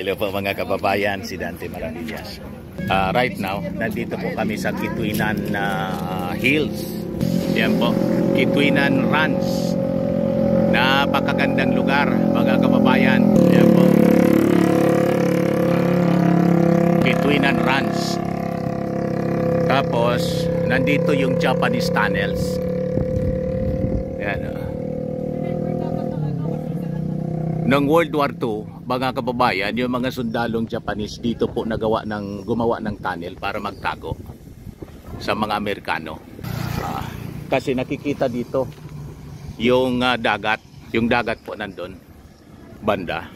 Hello po mga kababayan, si Dante Maravillas. Right now, nandito po kami sa Kituinan Hills. Yan po, Kituinan Ranch. Napakagandang lugar mga kababayan. Yan po, Kituinan Ranch. Tapos, nandito yung Japanese tunnels. Yan. Noong World War II, mga kababayan, yung mga sundalong Japanese dito po gumawa ng tunnel para magtago sa mga Amerikano. Kasi nakikita dito yung dagat po nandun banda.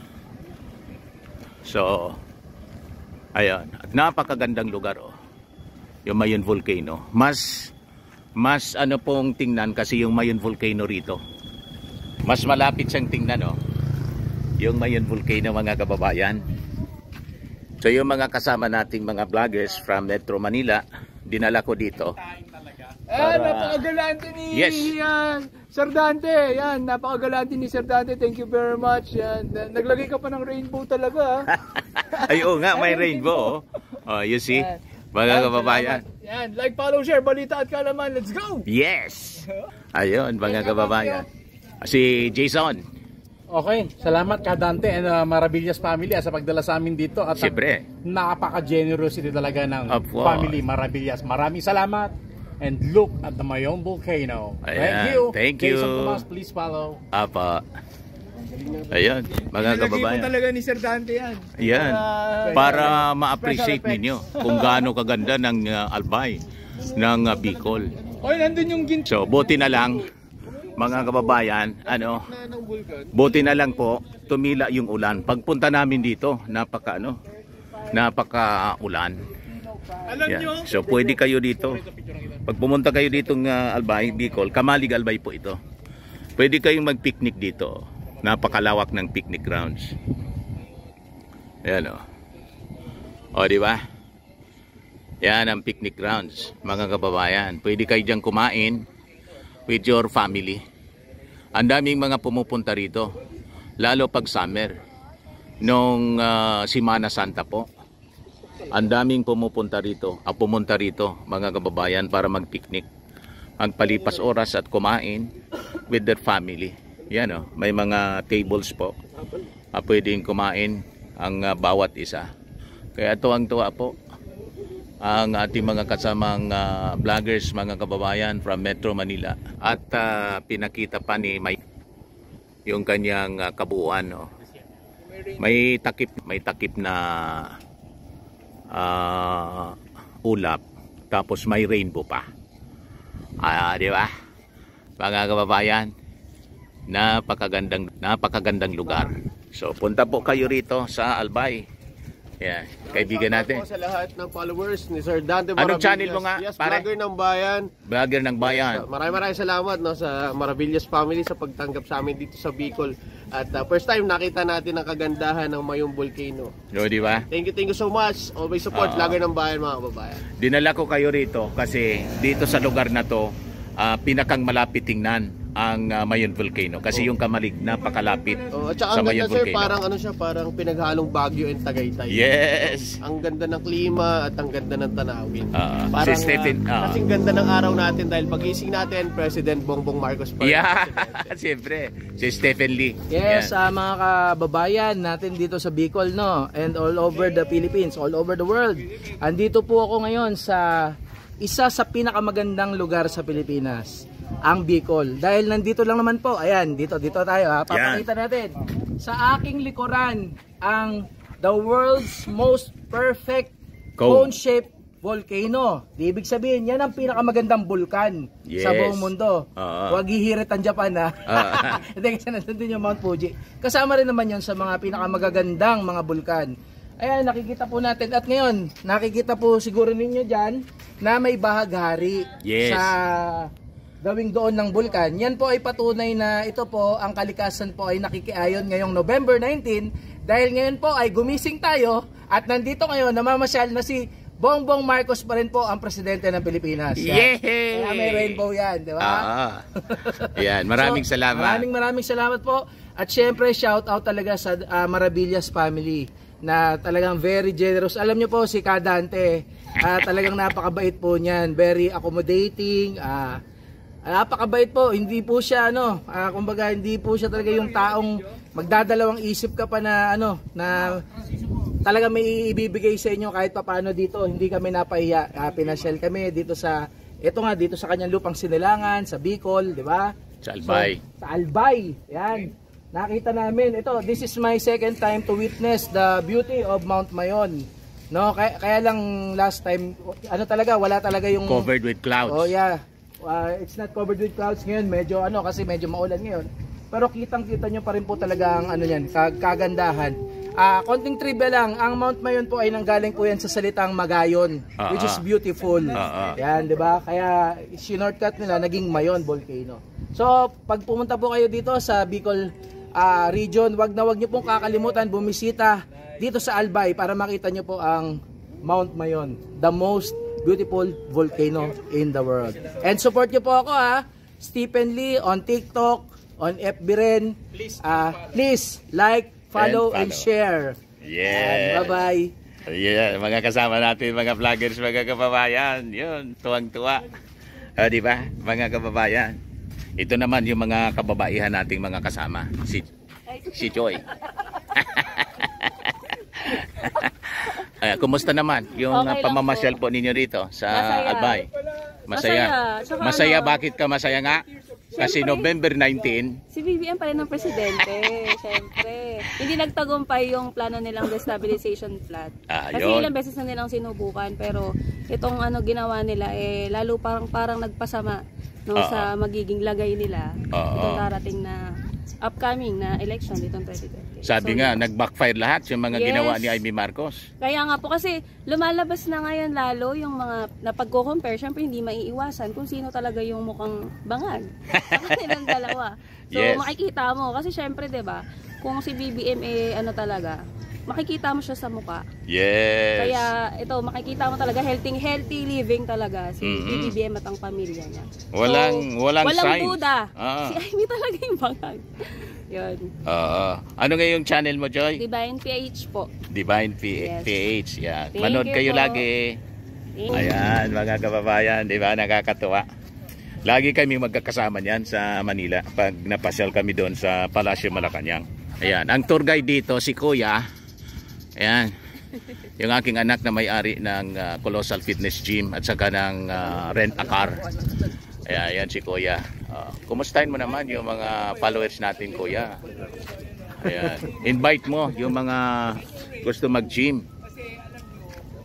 So ayun, napakagandang lugar yung Mayon Volcano. Mas ano pong tingnan kasi yung Mayon Volcano rito. Mas malapit siyang tingnan yung Mayon Volcano mga kababayan. So yung mga kasama nating mga vloggers from Metro Manila, dinala ko dito. Napakagalante ni Sir Dante. Yan, napakagalante ni Sir Dante. Thank you very much. Yan. Naglagay ka pa ng rainbow talaga. Ay, oo nga, may rainbow. You see? Mga kababayan. Yan, like, follow, share, balita at kalaman. Let's go! Yes! Ayun, mga kababayan. Si Jason. Okay, salamat ka Dante and Maravillas family sa pagdala sa amin dito at siyempre napaka-generosity talaga ng family Maravillas. Maraming salamat and look at the Mayon Volcano. Ayan, thank you. Jason Tomas, please follow. Apa. Ayun, mga kababayan. Talaga ni Sir Dante yan. Ayan, para ma-appreciate ninyo kung gaano kaganda ng albay ng Bicol. Oy, nandun yung So, buti na lang mga kababayan, buti na lang po tumila yung ulan. Pagpunta namin dito, napaka-ulan. Yeah. So pwede kayo dito. Pag pumunta kayo dito ng Albay, Bicol, Kamalig Albay po ito. Pwede kayong mag-picnic dito. Napakalawak ng picnic grounds. Ayan di ba? Yan ang picnic grounds, mga kababayan. Pwede kayo diyan kumain with your family. Ang daming mga pumupunta rito, lalo pag summer. Nung Semana Santa po, ang daming pumunta rito, mga kababayan, para mag-picnic, magpalipas oras at kumain with their family. Yan may mga tables po, pwedeng kumain ang bawat isa. Kaya tuwang-tuwa po ang ating mga kasamang vloggers, mga kababayan from Metro Manila. At pinakita pa ni Mike yung kanyang kabuuan. May takip na ulap, tapos may rainbow pa. Di ba? Mga kababayan, napakagandang lugar. So punta po kayo rito sa Albay. Yeah, kaibigan natin. Sa lahat ng followers ni Sir Dante Maravillas. Anong channel mo nga? Yes, Vlogger ng Bayan. Vlogger ng Bayan. Maraming salamat sa Maravillas family sa pagtanggap sa amin dito sa Bicol. At first time nakita natin ang kagandahan ng Mayon Volcano. Di ba? Thank you so much. Always support Vlogger ng Bayan, mga kababayan. Dinala ko kayo rito kasi dito sa lugar na to, pinakang malapit tingnan ang Mayon Volcano kasi yung Kamalig napakalapit sa Mayon Volcano. Parang parang pinaghalong Baguio and Tagaytay. Yes. Ang ganda ng klima at ang ganda ng tanawin. Parang si Stephen, kasing ganda ng araw natin dahil pagising natin President Bongbong Marcos pa. Yeah, siyempre. Si Stephen Lee. Yes, mga kababayan natin dito sa Bicol and all over the Philippines, all over the world. Andito po ako ngayon sa isa sa pinakamagandang lugar sa Pilipinas, ang Bicol. Dahil nandito lang naman po, ayan, dito tayo papakita natin. Sa aking likuran, ang the world's most perfect cone-shaped volcano. Ibig sabihin, yan ang pinakamagandang bulkan sa buong mundo. Huwag hihirit ang Japan Hindi, kasi nandun yung Mount Fuji. Kasama rin naman yun sa mga pinakamagagandang mga bulkan. Ayan, nakikita po natin. At ngayon, nakikita po siguro ninyo dyan na may bahaghari sa gawing doon ng bulkan. Yan po ay patunay na ito po, ang kalikasan po ay nakikiayon ngayong November 19 dahil ngayon po ay gumising tayo at nandito ngayon namamasyal na si Bongbong Marcos pa rin po ang presidente ng Pilipinas. Yay! Kaya may rainbow yan, di ba? Yan, maraming salamat. Maraming salamat po. At syempre, shout out talaga sa Maravillas family. na talagang very generous. Alam niyo po si Kadante, talagang napakabait po niyan, very accommodating, napakabait po. Hindi po siya kumbaga hindi po siya talaga yung taong magdadalawang isip ka pa na na talaga may ibibigay sa inyo kahit papaano dito. Hindi kami napahiya. Pinasyal kami dito sa dito sa kanyang lupang Sinilangan, sa Bicol, di ba? Sa Albay. So, sa Albay. Yan. Nakita namin this is my second time to witness the beauty of Mount Mayon. No, kaya lang last time wala talaga yung covered with clouds. Oh yeah. It's not covered with clouds ngayon, medyo kasi medyo maulan ngayon. Pero kitang-kita nyo pa rin po talaga ang kagandahan. Konting trivia lang, ang Mount Mayon po ay nanggaling po yan sa salitang Magayon, which is beautiful. Yan, 'di ba? Kaya shortcut nila naging Mayon volcano. So, pag pumunta po kayo dito sa Bicol region, wag niyo pong kakalimutan bumisita dito sa Albay para makita niyo po ang Mount Mayon, the most beautiful volcano in the world. And support niyo po ako Stephen Lee on TikTok, on FB rin. Please like, follow and share. Yeah. Bye-bye. Yeah, mga kasama natin, mga vloggers, mga kababayan. Yun, tuwang-tuwa. Di ba? Mga kababayan. Ito naman yung mga kababaihan nating mga kasama. Si Joy. Kumusta naman yung pamamasyal po ninyo rito sa Albay? Masaya. Masaya. Bakit ka masaya nga? Kasi November 19, si BBM pa rin ang presidente, syempre. Hindi nagtagumpay yung plano nilang destabilization plan. Kasi ilang beses na nilang sinubukan, pero itong ginawa nila lalo parang nagpasama sa magiging lagay nila itong darating na upcoming na election ditong 2020. Sabi nga, nag-backfire lahat yung mga ginawa ni Amy Marcos. Kaya nga po kasi lumalabas na ngayon lalo yung mga napagko-compare, syempre hindi maiiwasan kung sino talaga yung mukhang bangag sa kanilang dalawa. So makikita mo kasi syempre 'di ba, kung si BBM talaga, makikita mo siya sa mukha. Yes. Kaya ito, makikita mo talaga healthy living talaga si BBM at ang pamilya niya. Walang signs. Duda. Si Amy talaga yung bangag. Yun. Ano nga yung channel mo, Joy? Divine PH po. Divine PH. Yan. Manood kayo lagi. Ayan, mga kababayan, di ba? Nakakatuwa. Lagi kami magkakasama niyan sa Manila pag napasyal kami doon sa Palasyo Malacanang. Ayan, ang tour guide dito si Kuya. Ayan. Yung aking anak na may-ari ng Colossal Fitness Gym at saka ng Rent a Car. Ayan si Kuya. Kumustahin mo naman yung mga followers natin, Kuya. Ayan. Invite mo yung mga gusto mag-gym.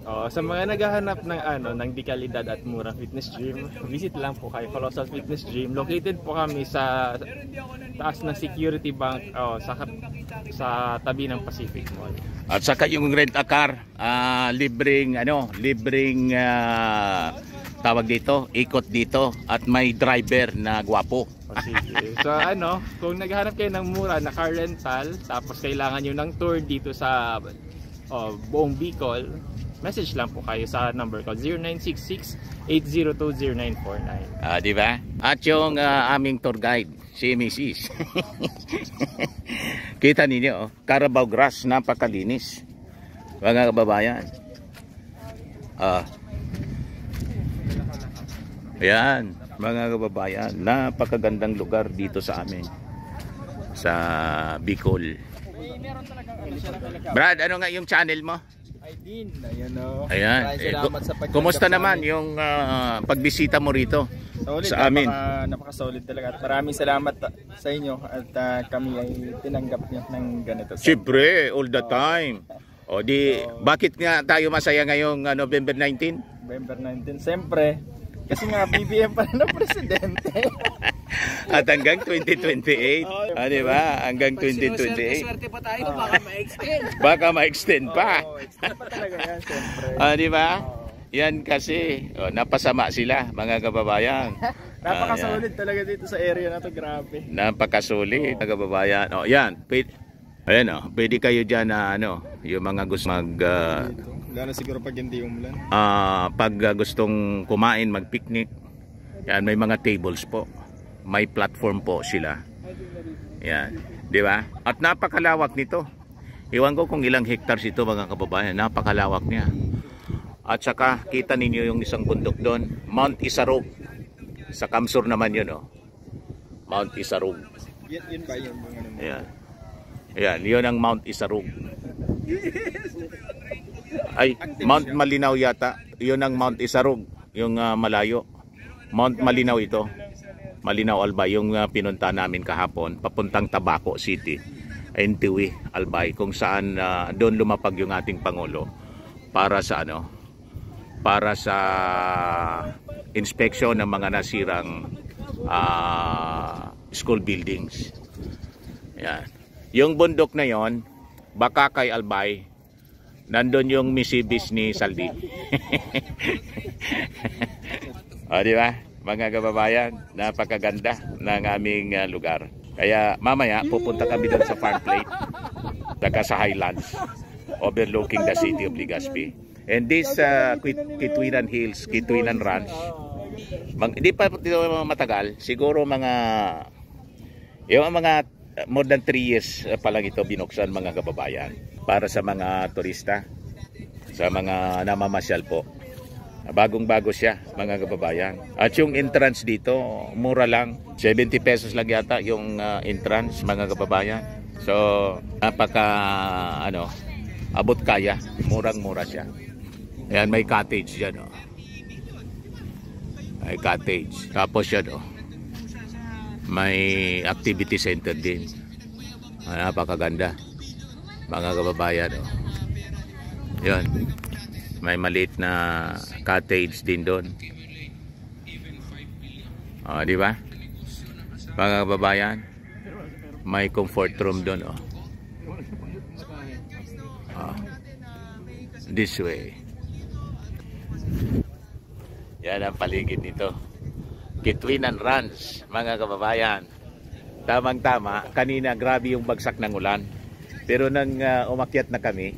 Sa mga naghahanap ng dekalidad at murang fitness gym, visit lang po kayo Colossal Fitness Gym. Located po kami sa taas ng Security Bank sa tabi ng Pacific Mall. At saka yung Rent a Car, libreng tawag dito, ikot dito at may driver na gwapo. So kung naghahanap kayo ng mura na car rental tapos kailangan nyo ng tour dito sa buong Bicol, message lang po kayo sa number ko 0966-802-0949. Di ba? At yung aming tour guide, si Mrs. Kita ninyo, Carabao grass, napakalinis. Mga kababayan. Ayan, mga kababayan, napakagandang lugar dito sa amin. Sa Bicol. Brad, ano nga yung channel mo? Ayan. Kumusta naman yung pagbisita mo rito sa amin? Napaka-solid talaga. At maraming salamat sa inyo at kami ay tinanggap niyo ng ganito. Siyempre, all the time. Bakit nga tayo masaya ngayong November 19? November 19, siyempre. Kasi nga BBM pa rin ang presidente. At hanggang 2028. Di ba? Hanggang 2028. Swerte pa tayo, baka ma-extend. Baka ma-extend pa. Extend pa talaga yan, siyempre. Di ba? Yan kasi, napasama sila, mga kababayan. Napakasolid talaga dito sa area na to, grabe. Napakasolid, mga kababayan. Yan. Ayan, pwede kayo dyan na yung mga gusto Lalo siguro pag hindi umulan. Pag gustong kumain, mag-picnic, yan, may mga tables po. May platform po sila. Yan, di ba? At napakalawak nito. Iwan ko kung ilang hectares ito mga kababayan. Napakalawak niya. At saka kita ninyo yung isang bundok doon, Mount Isarog. Sa Kamsur naman yun, oh. Mount Isarog. Yun ba yun? Ayan. Ayan, yun ang Mount Isarog. Ay, Mount Malinaw yata. Yun ang Mount Isarog, yung malayo. Mount Malinaw ito. Malinaw Albay, yung pinunta namin kahapon, papuntang Tabaco City, Intiwi, Albay, kung saan doon lumapag yung ating Pangulo para sa para sa inspection ng mga nasirang school buildings. Yan. Yung bundok na yon, Bakakay Albay, nandun yung misibis ni Saldi. O, di ba? Mga kababayan, napakaganda ng aming lugar. Kaya mamaya pupunta kami doon sa farm plate, daga sa highlands, overlooking the city of Legazpi. And this Kitwinan Hills, Kitwinan Ranch, hindi pa ito matagal, siguro mga more than 3 years pa lang ito binuksan mga kababayan, para sa mga turista, sa mga namamasyal po. Bagong-bago siya mga kababayan. At yung entrance dito, mura lang, 70 pesos lang yata yung entrance mga kababayan. So napaka abot kaya, murang-mura siya. Ayan, may cottage yan, oh. May cottage. Tapos yan, oh, may activity center din. Napakaganda mga kababayan, oh. Yan, may maliit na cottage din doon. Di ba? Mga kababayan, may comfort room doon, oh. This way. Yan ang paligid nito. Kitwinan Ranch, mga kababayan. Tamang-tama, kanina grabe yung bagsak ng ulan. Pero nang umakyat na kami,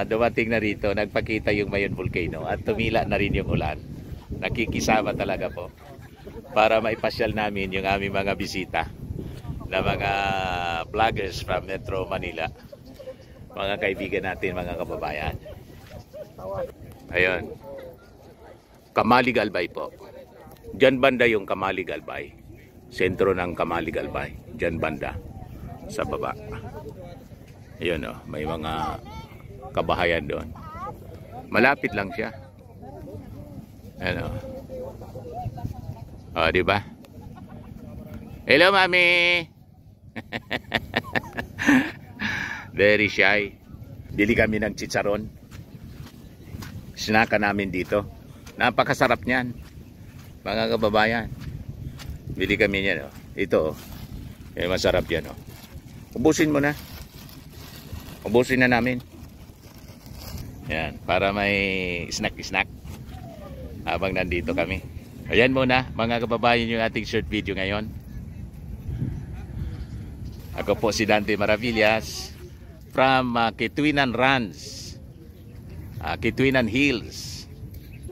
dumating na rito, nagpakita yung Mayon Volcano at tumila na rin yung ulan. Nakikisama talaga po para maipasyal namin yung aming mga bisita na mga vloggers from Metro Manila, mga kaibigan natin, mga kababayan. Ayun, Kamalig Albay po. Diyan banda yung Kamalig Albay, sentro ng Kamalig Albay, diyan banda sa baba. Ayun, oh, may mga kabahayan doon. Malapit lang siya. Ano? Oh, di ba? Hello, Mami. Very shy. Bili kami ng chicharon. Snacka namin dito. Napakasarap niyan, mga kababayan. Bili kami niyan, oh. Ito, oh. Masarap yan, oh. Ubusin mo na. Ubusin na namin. Yan, para may snack-snack habang nandito kami. Ayan muna, mga kababayan, yung ating short video ngayon. Ako po si Dante Maravillas from Kitwinan Ranch, Kitwinan Hills,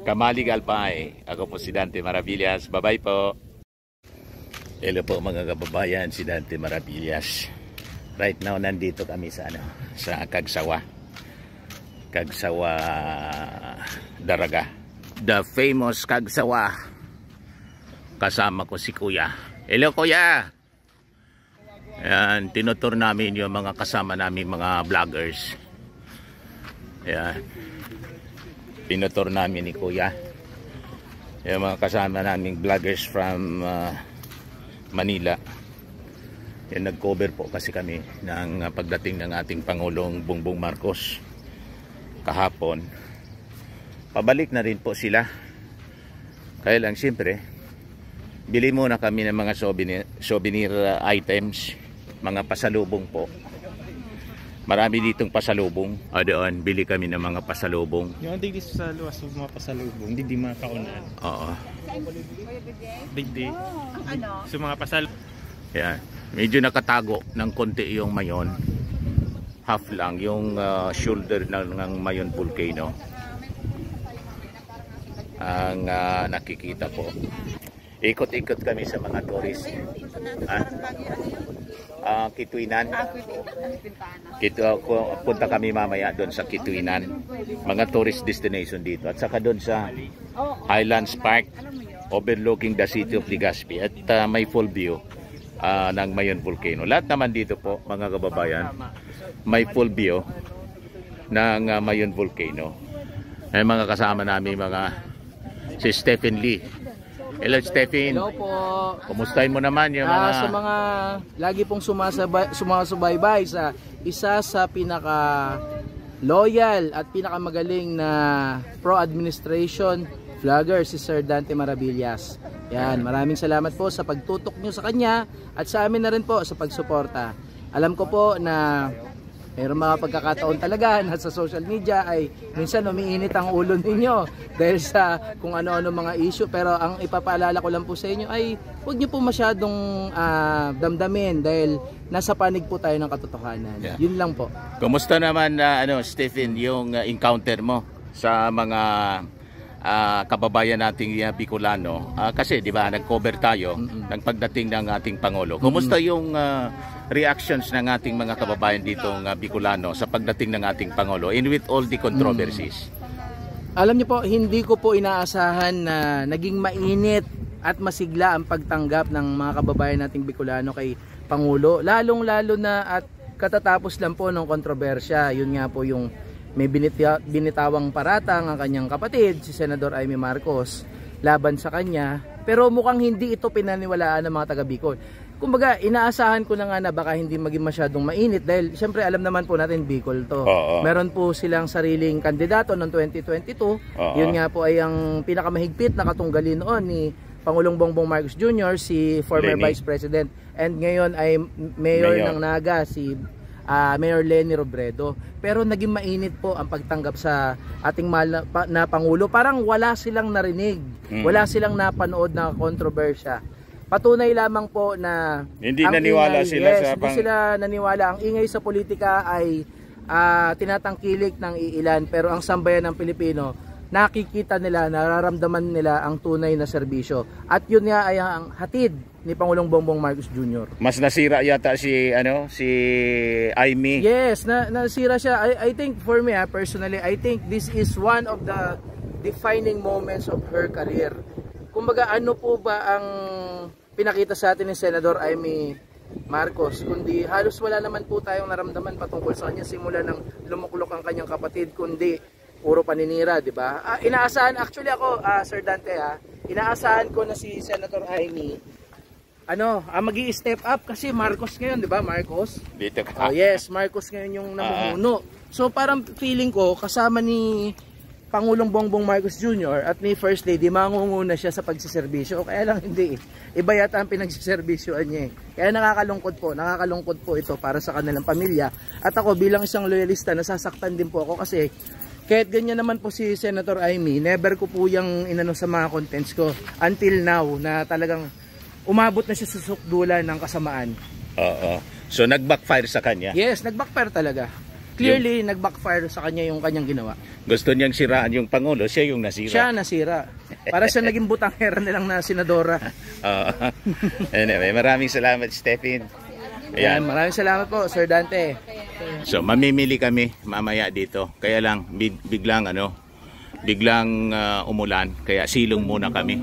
Kamalig Albay. Ako po si Dante Maravillas. Bye-bye po. Hello po mga kababayan, si Dante Maravillas. Right now, nandito kami sa sa Kagsawa. Kagsawa Daraga. The famous Kagsawa. Kasama ko si Kuya. Hello, Kuya! Ayan, tinutur namin yung mga kasama namin, mga vloggers. Ayan. Tinutur namin ni Kuya yung mga kasama naming vloggers from Manila. Yan, nag-cover po kasi kami ng pagdating ng ating Pangulong Bongbong Marcos kahapon. Pabalik na rin po sila. Kaya lang siyempre, bili muna kami ng mga souvenir items, mga pasalubong po. Marami ditong pasalubong. Doon, bili kami ng mga pasalubong. Yung hindi sa luwas ng mga pasalubong, hindi mga kaunan. Oo. Big day. So mga pasalubong. Yan. Medyo nakatago ng konti yung Mayon. Half lang yung shoulder ng Mayon Volcano ang nakikita po. Ikot-ikot kami sa mga tourist. Kituinan. Punta kami mamaya doon sa Kituinan. Mga tourist destination dito. At saka doon sa Highlands Park, overlooking the city of Legazpi. At may full view ng Mayon Volcano. Lahat naman dito po, mga kababayan, may full view ng Mayon Volcano. May mga kasama namin, si Stephen Lee. Hello, Stephen. Hello po. Kumustahin mo naman yung mga... Sa mga lagi pong sumasubaybay sa isa sa pinaka loyal at pinakamagaling na pro-administration vlogger, si Sir Dante Maravillas. Yan, maraming salamat po sa pagtutok nyo sa kanya at sa amin na rin po sa pagsuporta. Alam ko po na mayroong mga pagkakataon talaga na sa social media ay minsan umiinit ang ulo ninyo dahil sa kung ano-ano mga issue, pero ang ipapaalala ko lang po sa inyo ay huwag nyo po masyadong damdamin dahil nasa panig po tayo ng katotohanan. Yeah. Yun lang po. Kumusta naman Stephen, yung encounter mo sa mga kababayan nating Bicolano? Kasi di ba nag-cover tayo ng pagdating ng ating Pangulo. Kumusta yung reactions ng ating mga kababayan dito ng Bicolano sa pagdating ng ating Pangulo and with all the controversies? Alam niyo po, hindi ko po inaasahan na naging mainit at masigla ang pagtanggap ng mga kababayan nating Bicolano kay Pangulo. Lalong-lalo na at katatapos lang po ng kontrobersya. Yun nga po yung may binitawang paratang ang kanyang kapatid, si Senador Amy Marcos, laban sa kanya. Pero mukhang hindi ito pinaniwalaan ng mga taga Bicol. Kumbaga, inaasahan ko na nga na baka hindi maging masyadong mainit dahil siyempre alam naman po natin Bicol to. Meron po silang sariling kandidato noong 2022. Yun nga po ay ang pinakamahigpit na katunggali noon ni Pangulong Bongbong Marcos Jr., si former Vice President. And ngayon ay Mayor ng Naga, si Mayor Leni Robredo. Pero naging mainit po ang pagtanggap sa ating mahal na Pangulo. Parang wala silang narinig, wala silang napanood na kontrobersya. Patunay lamang po na hindi naniwala ingay, sila sa hindi sila naniwala. Ang ingay sa politika ay tinatangkilik ng iilan, pero ang sambayan ng Pilipino nakikita nila, nararamdaman nila ang tunay na serbisyo. At yun nga ay ang hatid ni Pangulong Bongbong Marcos Jr. Mas nasira yata si Amy. Yes, nasira siya. I think for me personally, I think this is one of the defining moments of her career. Kumbaga, ano po ba ang pinakita sa atin ni Senador Amy Marcos? Kundi halos wala naman po tayong naramdaman patungkol sa kanya simula nang lumuklok ang kanyang kapatid, kundi puro paninira, di ba? Inaasahan, actually ako, Sir Dante, inaasahan ko na si Senator Amy, magi-step up kasi Marcos ngayon, di ba? Marcos? Dito ka. Yes, Marcos ngayon yung namumuno. So parang feeling ko, kasama ni Pangulong Bongbong Marcos Jr. at ni First Lady, mangunguna siya sa pagsiservisyo. Kaya lang hindi. Iba yata ang pinagsiservisyoan niya. Kaya nakakalungkot po ito para sa kanilang pamilya. At ako bilang isang loyalista, nasasaktan din po ako kasi kahit ganyan naman po si Senator Amy, never ko po yung inano sa mga contents ko until now na talagang umabot na siya sa sukdulan ng kasamaan. So nag-backfire sa kanya? Yes, nag-backfire talaga. Clearly, nag-backfire sa kanya yung kanyang ginawa. Gusto niyang siraan yung Pangulo, siya yung nasira. Siya nasira. Para siya naging butanghera nilang na senadora. Anyway, maraming salamat, Stephen. Ayan, maraming salamat po, Sir Dante. So, mamimili kami mamaya dito. Kaya lang, biglang umulan. Kaya silong muna kami,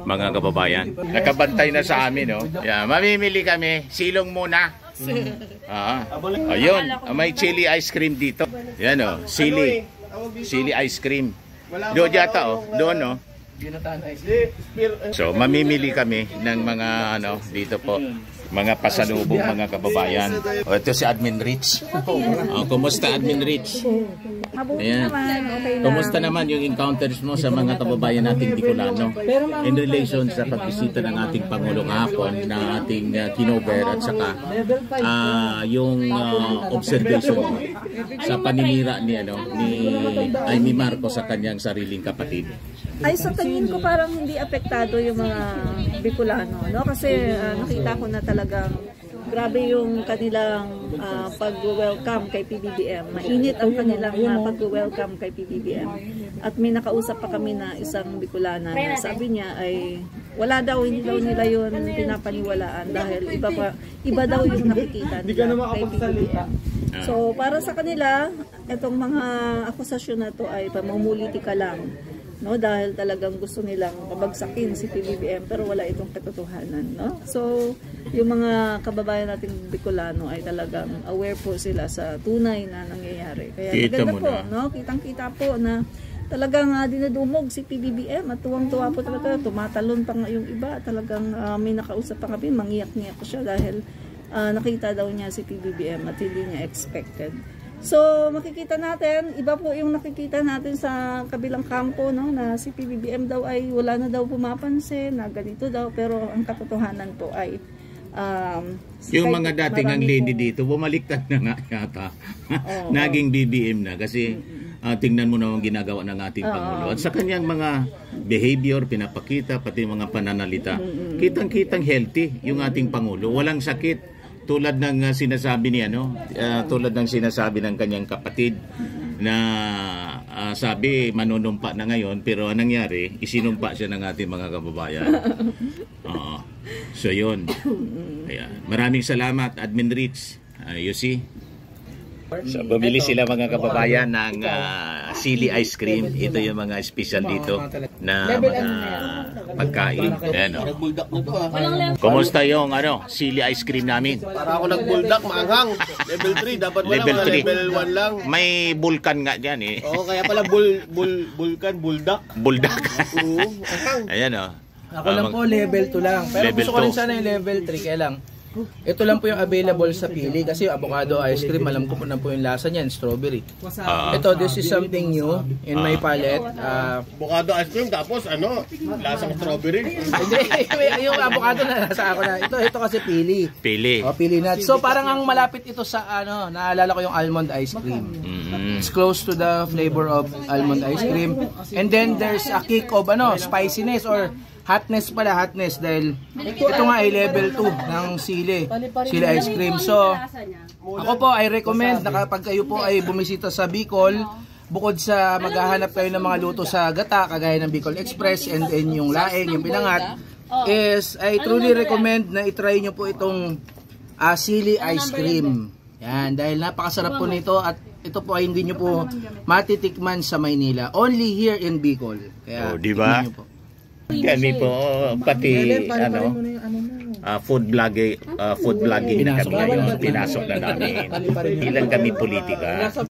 mga kababayan. Nakabantay na sa amin, no? Yeah, mamimili kami, silong muna. Ayun, may chili ice cream dito. Yan chili ice cream. Doon yata doon So mamimili kami ng mga dito po, mga pasalubong, mga kababayan. Ito si Admin Rich. Kumusta Admin Rich? Ayan. Kumusta naman yung encounters mo sa mga kababayan nating Bicolano in relation sa pagbisita ng ating Pangulong hapon na ating kinover at saka yung observation mo sa paninira ni Amy Marcos sa kanyang sariling kapatid? Ay, sa tingin ko parang hindi apektado yung mga Bicolano, no? Kasi nakita ko na talagang grabe yung kanilang pag-welcome kay PBBM. Mainit ang kanilang pag-welcome kay PBBM. At may nakausap pa kami na isang Bicolana na sabi niya ay wala daw, hindi daw nila yun pinapaniwalaan dahil iba daw yung nakikita nila kay PBBM. So para sa kanila, itong mga akusasyon na to ay pamumulitika lang, no, dahil talagang gusto nilang pabagsakin si PBBM pero wala itong katotohanan, no. So yung mga kababayan nating Bicolano ay talagang aware po sila sa tunay na nangyayari. Kaya maganda po, no, kitang-kita po na talagang dinudumog si PBBM at tuwang-tuwa po talaga, tumatalon pa nga yung iba, talagang may nakausap pa kami, mangiyak-ngiyak ko siya dahil nakita daw niya si PBBM at hindi niya expected. So makikita natin, iba po yung nakikita natin sa kabilang kampo, no, na si PBBM daw ay wala na daw pumapansin, na ganito daw, pero ang katotohanan po ay yung mga dating ang lady dito, bumaliktad na nga yata. Naging BBM na kasi tingnan mo na ang ginagawa ng ating Pangulo. At sa kanyang mga behavior, pinapakita, pati mga pananalita, kitang-kitang healthy yung ating Pangulo. Walang sakit. Tulad ng sinasabi niya, no? Tulad ng sinasabi ng kanyang kapatid na sabi manunumpa na ngayon, pero anong nangyari, isinumpa siya ng ating mga kababayan. So yun. Ayan. Maraming salamat, Admin Rich. You see? So, bumili sila mga kababayan ng sili ice cream. Ito yung mga special dito na mga pagkain. Ayan, o. Kumusta yung sili ice cream namin? Para ako nag-buldak, maanghang. Level 3, dapat wala, level 3. Level 1 lang. May vulkan nga dyan eh. Oo, kaya pala buldak. Buldak. Oo, anghang. Ayan o. Ako lang po level 2 lang. Pero Level gusto ko rin 2. sana yung level 3 kaya lang. Ito lang po yung available sa Pili kasi avocado ice cream, alam ko po na po yung lasa niyan, strawberry. Ito, this is something new in my palette. Avocado ice cream, tapos lasang strawberry. Hindi, yung avocado na nasa ako na. Ito kasi Pili. Pili. Pili nuts. So parang ang malapit ito sa naalala ko yung almond ice cream. It's close to the flavor of almond ice cream. And then there's a kick of spiciness or hotness dahil ito nga ay level 2 ng sili ice cream. So ako po ay recommend na kapag kayo po ay bumisita sa Bicol, bukod sa maghahanap kayo ng mga luto sa gata kagaya ng Bicol Express and then yung laing, yung pinangat, is I truly recommend na itry nyo po itong sili ice cream. Yan, dahil napakasarap po nito at ito po ay hindi nyo po matitikman sa Maynila, only here in Bicol. Kaya diba? nyo po. Kami po pati food vlogging kami ngayon, pinasok na namin. Ilang kami politika.